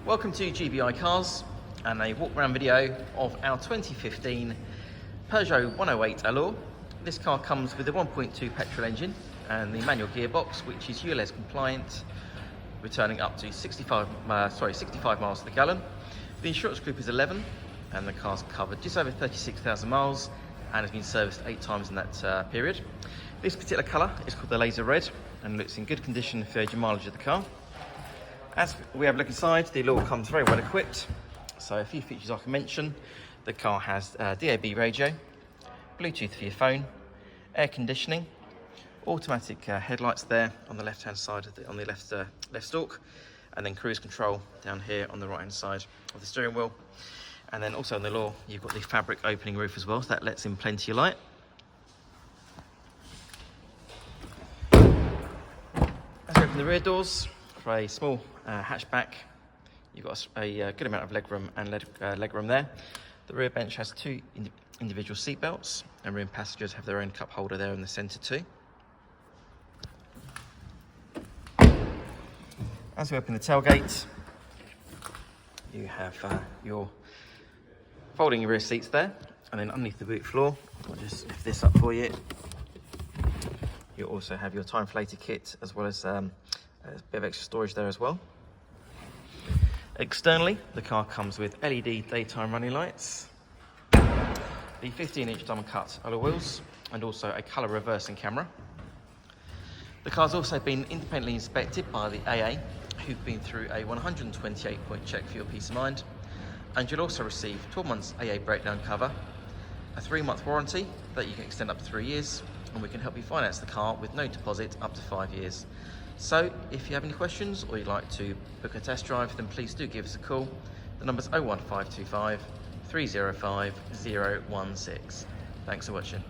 Welcome to GBI Cars and a walk around video of our 2015 Peugeot 108 Allure. This car comes with a 1.2 petrol engine and the manual gearbox, which is Ulez compliant, returning up to 65 miles to the gallon. The insurance group is 11 and the car's covered just over 36,000 miles and has been serviced 8 times in that period. This particular colour is called the Lazer Red and looks in good condition for the mileage of the car. As we have a look inside, the Allure comes very well equipped. So a few features I can mention. The car has DAB radio, Bluetooth for your phone, air conditioning, automatic headlights there on the left hand side on the left stalk, and then cruise control down here on the right hand side of the steering wheel. And then also on the Allure you've got the fabric opening roof as well, so that lets in plenty of light. As we open the rear doors, for a small hatchback, you've got a good amount of legroom and legroom there. The rear bench has 2 individual seat belts, and rear passengers have their own cup holder there in the centre too. As we open the tailgate, you have your folding rear seats there, and then underneath the boot floor, I'll just lift this up for you. You also have your time inflator kit, as well as a bit of extra storage there as well. Externally, the car comes with LED daytime running lights, the 15-inch diamond cut alloy wheels, and also a colour reversing camera. The car's also been independently inspected by the AA, who've been through a 128-point check for your peace of mind, and you'll also receive 12 months AA breakdown cover, a 3-month warranty that you can extend up to 3 years, and we can help you finance the car with no deposit up to 5 years. So if you have any questions or you'd like to book a test drive, then please do give us a call. The number's 01525 305 016. Thanks for watching.